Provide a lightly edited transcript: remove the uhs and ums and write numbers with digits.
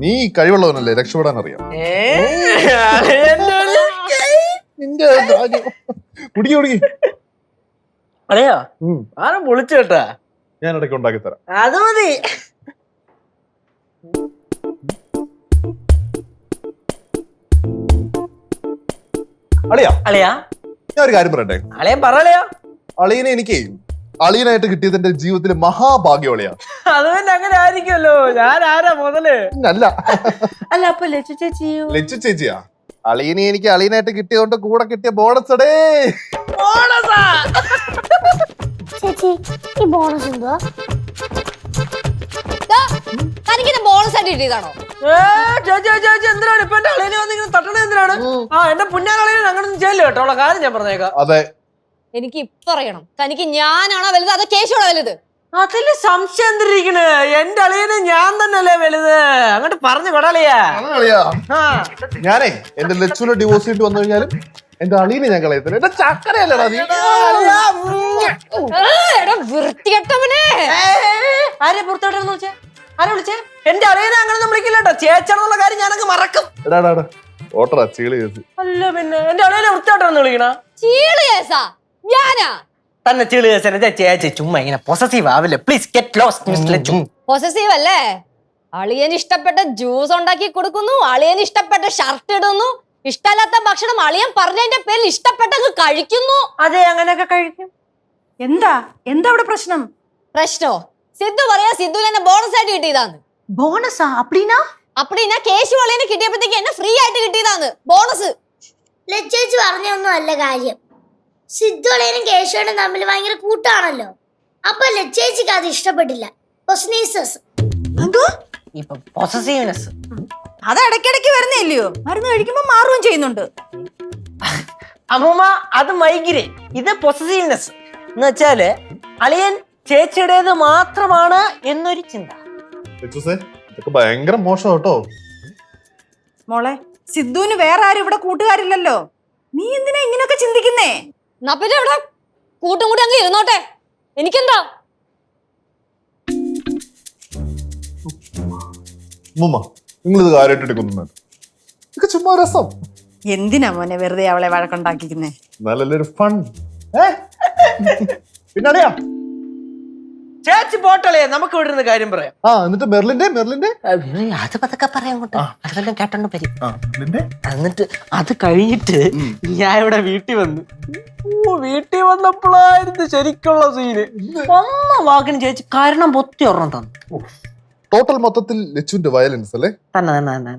നീ കഴിവുള്ളവനല്ലേ, രക്ഷപ്പെടാൻ അറിയാം. അളിയാ ആരും പൊളിച്ചു കേട്ടാ, ഞാൻ ഇടയ്ക്ക് ഉണ്ടാക്കി തരാം. അത് മതി. അളിയാ അളിയാ ഞാൻ ഒരു കാര്യം പറയട്ടെ. അളിയൻ പറയലയോ, അളിയനെ എനിക്ക് അളിയനായിട്ട് കിട്ടിയത് എന്റെ ജീവിതത്തിലെ മഹാഭാഗ്യം അളിയാ. അത് തന്നെ അങ്ങനെ ആയിരിക്കുമല്ലോ. ഞാൻ ആരാ മുതല് അല്ല അല്ല. അപ്പൊ ലച്ചു ചേച്ചിയോ? ലച്ചു ചേച്ചിയാ. അളിയനെ എനിക്ക് അളിയനായിട്ട് കിട്ടിയതുകൊണ്ട് കൂടെ കിട്ടിയ ബോണസ് അടേ. ബോണസാ? ചേച്ചി ഈ ബോണസ് എന്തുവാ? തനിക്കിത് ബോണസ് ആയിട്ട് കിട്ടിയതാണോ? ചേച്ചി എന്തിനാണ് ഇപ്പൊ എന്റെ അളിയനെ വന്നിങ്ങനെ തട്ടണത്? എന്തിനാണ്? എന്റെ പുന്നാളിയനെ അങ്ങനൊന്നും ചെയ്യല്ലോ കേട്ടോ. ഉള്ള കാര്യം ഞാൻ പറഞ്ഞേക്കാം. അതെ, എനിക്ക് ഇപ്പൊ അറിയണം, തനിക്ക് ഞാനാണോ വലുത് അതോ കേശുവാണോ വലുത്? അതില് സംശയം എന്തിരിക്കണ്? എന്റെ അളിയനെ ഞാൻ തന്നെയല്ലേ വലുത്. അങ്ങോട്ട് പറഞ്ഞു കൊടാളിയാ. ഞാനേ എന്റെ ലച്ചുവിനെ ഡിവോഴ്സ് ചെയ്തിട്ട് വന്നു കഴിഞ്ഞാലും എന്റെ അളിയനെ ഞാൻ കളയത്തില്ല. എന്റെ ചക്കരയല്ലടാ നീ. വൃത്തികെട്ടവനെ! ആരെ പുറത്തോട്ടെന്ന് വെച്ചേ? ആരെ വിളിച്ചേ? എന്റെ അളിയനെ അങ്ങനെ വിളിക്കില്ല കേട്ടോ. ചേച്ചാണെന്നുള്ള കാര്യം ഞാനങ്ങ് മറക്കും. ഓട്ടറാ ചീളി കേസ്. അല്ല പിന്നെ എന്റെ അളിയനെ വൃത്തിയോട്ടെന്ന് വിളിക്കണ? ചീള് കേസാ? ഞാനാ തന്നെ ചീള് കേസനെ ചേച്ചി ചുമ്മാ ഇങ്ങനെ പൊസസീവ് ആവില്ലേ. Please get lost mister Lachu. Possessive അല്ലേ? അളിയന് ഇഷ്ടപ്പെട്ട ജ്യൂസ് ഉണ്ടാക്കി കൊടുക്കുന്നു, അളിയന് ഇഷ്ടപ്പെട്ട ഷർട്ട് ഇടുന്നു, ഇഷ്ടമല്ലാത്ത ഭക്ഷണം അളിയൻ പറഞ്ഞതിന്റെ പേരിൽ ഇഷ്ടപ്പെട്ടങ്ങ് കഴിക്കുന്നു. അതെ, അങ്ങനെയൊക്കെ കഴിക്കും. എന്താ അവിടെ പ്രശ്നം? പ്രശ്നോ? സിദ്ധു പറയാ സിദ്ധുവിന് എന്നെ ബോണസ് ആയിട്ട് കിട്ടിയതാന്ന്. ബോണസാ? അപ്പടിനാ കേശു അളിയന് കിട്ടിയപ്പോഴത്തേക്ക് എന്നെ ഫ്രീ ആയിട്ട് കിട്ടിയതാന്ന് ബോണസ്. ലച്ചേച്ചി പറഞ്ഞൊന്നും അല്ല കാര്യം. സിദ്ധുളേനും കേശവനും തമ്മിൽ ഭയങ്കര കൂട്ടാണല്ലോ. അപ്പൊ ലച്ചേച്ചിക്ക് അത് ഇഷ്ടപ്പെട്ടില്ല. അത് ഇടയ്ക്കിടയ്ക്ക് വരുന്നില്ലയോ? മരുന്ന് കഴിക്കുമ്പോ മാറുകയും ചെയ്യുന്നുണ്ട്. അമ്മൂമ്മ, അത് മൈഗ്രേൻ, ഇത് പൊസസീവ്നെസ് എന്ന് വെച്ചാല് അളിയൻ ചേച്ചിയുടേത് മാത്രമാണ് എന്നൊരു ചിന്ത. ഇതൊക്കെ ഭയങ്കര മോശം കേട്ടോ. മോളെ, സിദ്ധുവിന് വേറെ ആരും ഇവിടെ കൂട്ടുകാരില്ലല്ലോ. നീ എന്തിനാ ഇങ്ങനെയൊക്കെ ചിന്തിക്കുന്നേ? എന്നാ പിന്നെ ഇവിടെ കൂട്ടും കൂടി അങ്ങ് ഇരുന്നോട്ടെ, എനിക്കെന്താ? നിങ്ങളിത് കാര്യമായിട്ട് എടുക്കുന്നു. ഇതൊക്കെ ചുമ്മാ രസം. എന്തിനാ മോനെ വെറുതെ അവളെ വഴക്കുണ്ടാക്കിക്കുന്നേ? നല്ലൊരു ഫൺ. പിന്നറിയാ ചേച്ചി പോട്ടളേ, നമുക്ക് ഇവിടെ ഇരുന്ന് കാര്യം പറയാം. എന്നിട്ട് മെർലിന്റെ അത് പതൊക്കെ പറയാം. അതെല്ലാം കേട്ടോണ്ട് വരും. എന്നിട്ട് അത് കഴിഞ്ഞിട്ട് ഞാൻ ഇവിടെ വീട്ടിൽ വന്നു. വീട്ടിൽ വന്നപ്പോഴായിരുന്നു ശരിക്കുള്ള സീന്. ഒന്ന വാക്കിന് ചേച്ചി കാരണം പൊത്തി ഒരെണ്ണം തന്നു. ടോട്ടൽ മൊത്തത്തിൽ ലച്ചുവിന്റെ വയലൻസ് അല്ലേ? തന്നെ